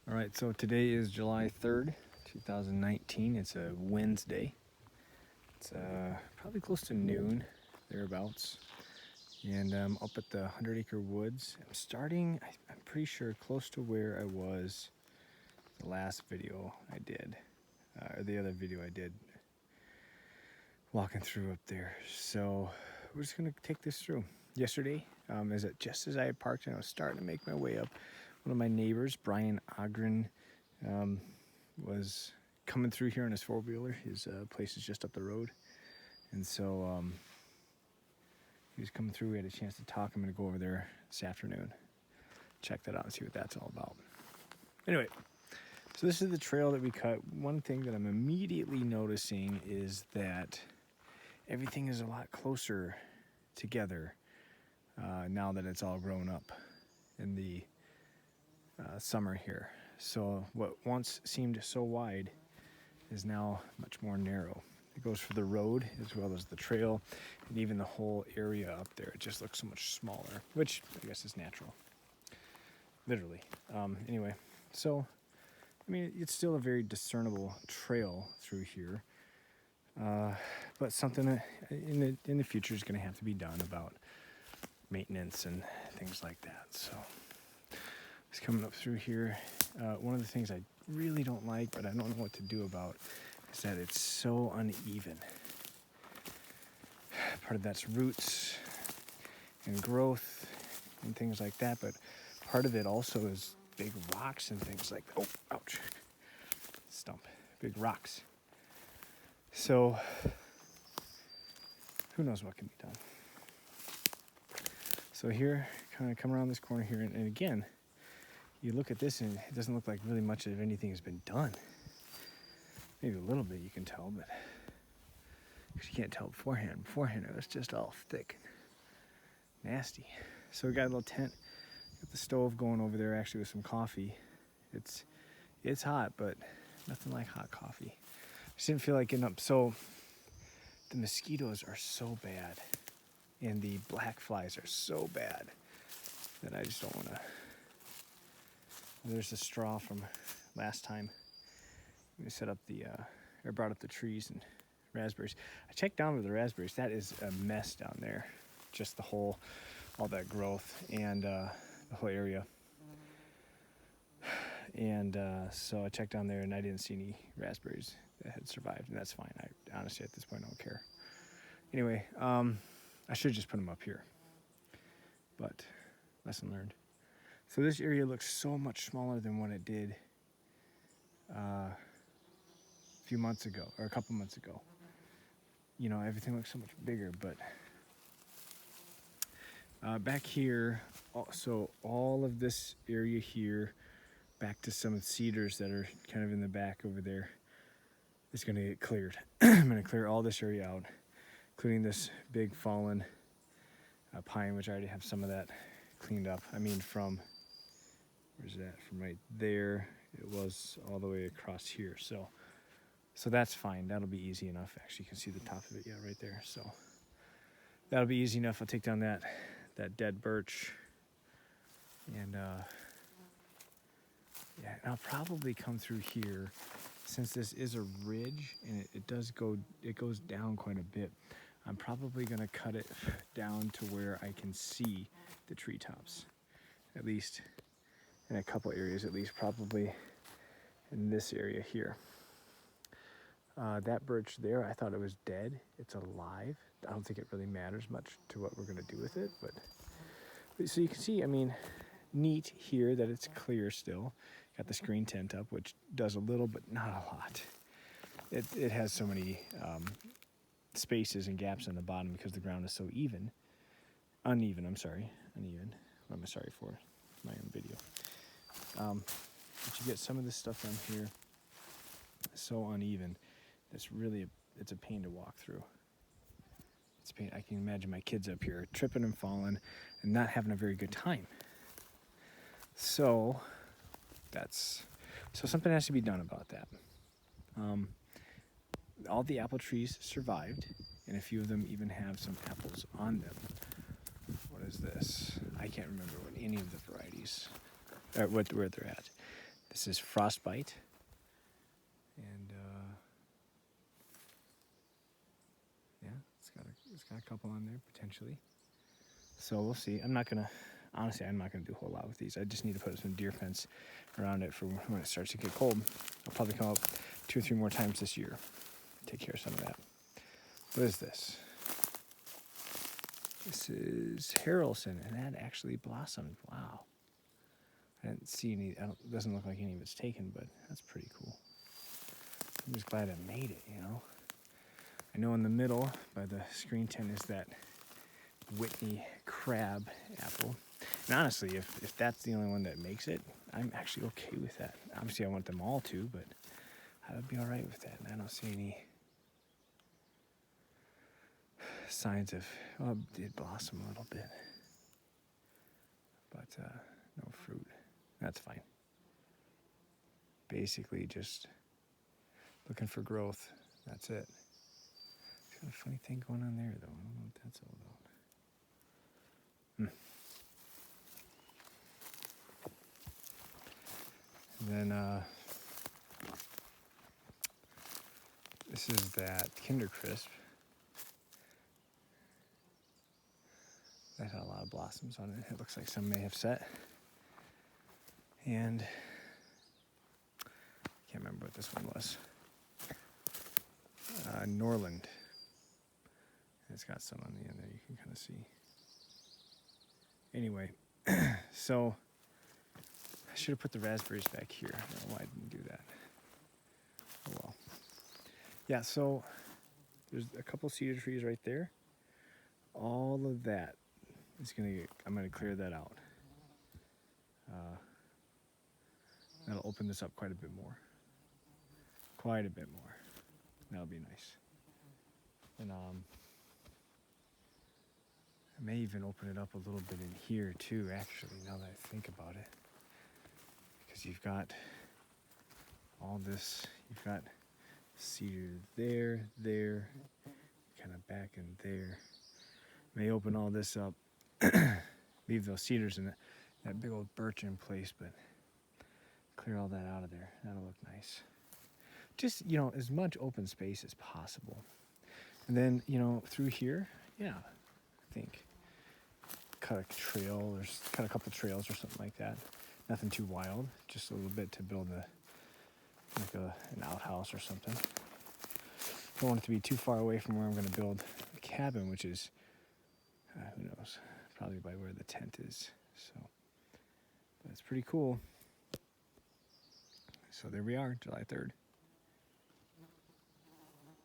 All right, so today is July 3rd, 2019. It's a Wednesday. It's probably close to noon, thereabouts. And I'm up at the 100 Acre Woods. I'm starting, I'm pretty sure, close to where I was the last video I did, or the other video I did, walking through up there. So we're just gonna take this through. Yesterday, just as I had parked and I was starting to make my way up, one of my neighbors, Brian Ogren, was coming through here on his four-wheeler. His place is just up the road, and so he was coming through. We had a chance to talk. I'm going to go over there this afternoon, check that out and see what that's all about. Anyway, so this is the trail that we cut. One thing that I'm immediately noticing is that everything is a lot closer together now that it's all grown up in the summer here. So what once seemed so wide is now much more narrow. It goes for the road as well as the trail, and even the whole area up there. It just looks so much smaller, which I guess is natural, literally. Anyway, so I mean, it's still a very discernible trail through here, but something that in the future is going to have to be done about maintenance and things like that. So it's coming up through here. One of the things I really don't like, but I don't know what to do about, is that it's so uneven. Part of that's roots and growth and things like that, but part of it also is big rocks and things like that. Oh, ouch. Stump. Big rocks. So, who knows what can be done. So here, kind of come around this corner here, and again, you look at this and it doesn't look like really much of anything has been done. Maybe a little bit you can tell, but because you can't tell beforehand. Beforehand it was just all thick and nasty. So we got a little tent, got the stove going over there actually with some coffee. It's hot, but nothing like hot coffee. I just didn't feel like getting up. So the mosquitoes are so bad and the black flies are so bad that I just don't want to. There's the straw from last time we set up I brought up the trees and raspberries. I checked down with the raspberries. That is a mess down there. Just all that growth and the whole area. And so I checked down there and I didn't see any raspberries that had survived, and that's fine. I honestly at this point don't care. Anyway, I should just put them up here, but lesson learned. So this area looks so much smaller than what it did a few months ago, or a couple months ago. You know, everything looks so much bigger, but back here, so all of this area here, back to some cedars that are kind of in the back over there, is going to get cleared. I'm going to clear all this area out, including this big fallen pine, which I already have some of that cleaned up. I mean, from where's that? From right there, it was all the way across here. So that's fine. That'll be easy enough. Actually, you can see the top of it, yeah, right there. So that'll be easy enough. I'll take down that dead birch, and yeah, I'll probably come through here, since this is a ridge and it goes down quite a bit. I'm probably gonna cut it down to where I can see the treetops, at least in a couple areas, at least probably in this area here. That birch there, I thought it was dead. It's alive. I don't think it really matters much to what we're gonna do with it, but so you can see, I mean, neat here that it's clear still. Got the screen tent up, which does a little, but not a lot. It has so many spaces and gaps on the bottom because the ground is so uneven. Uneven. What am I sorry for? My own video. But you get some of this stuff down here so uneven. It's a pain to walk through. It's a pain. I can imagine my kids up here tripping and falling and not having a very good time. So something has to be done about that. All the apple trees survived, and a few of them even have some apples on them. What is this? I can't remember what any of the varieties, where they're at. This is Frostbite. And yeah, it's got a couple on there potentially. So we'll see. Honestly, I'm not gonna do a whole lot with these. I just need to put some deer fence around it for when it starts to get cold. I'll probably come up 2 or 3 more times this year. Take care of some of that. What is this? This is Harrelson, and that actually blossomed. Wow. I didn't see any. It doesn't look like any of it's taken, but that's pretty cool. I'm just glad I made it, you know. I know in the middle by the screen tent is that Whitney crab apple. And honestly, if that's the only one that makes it, I'm actually okay with that. Obviously, I want them all to, but I would be all right with that. And I don't see any signs of, well, it did blossom a little bit, but no fruit. That's fine. Basically, just looking for growth. That's it. Got a funny thing going on there, though. I don't know what that's all about. And then this is that Kinder Crisp. That had a lot of blossoms on it. It looks like some may have set. And I can't remember what this one was. Norland. It's got some on the end there you can kind of see. Anyway, so I should have put the raspberries back here. I don't know why I didn't do that. Oh well. Yeah, so there's a couple cedar trees right there. All of that is I'm gonna clear that out. That'll open this up quite a bit more. Quite a bit more. That'll be nice. And I may even open it up a little bit in here too, actually, now that I think about it. Because you've got all this, you've got cedar there, kind of back in there. May open all this up, leave those cedars and that big old birch in place, but clear all that out of there. That'll look nice. Just, as much open space as possible. And then, through here, yeah, I think cut a trail or cut a couple trails or something like that. Nothing too wild, just a little bit to build an outhouse or something. Don't want it to be too far away from where I'm going to build the cabin, which is, who knows, probably by where the tent is. So that's pretty cool. So there we are, July 3rd.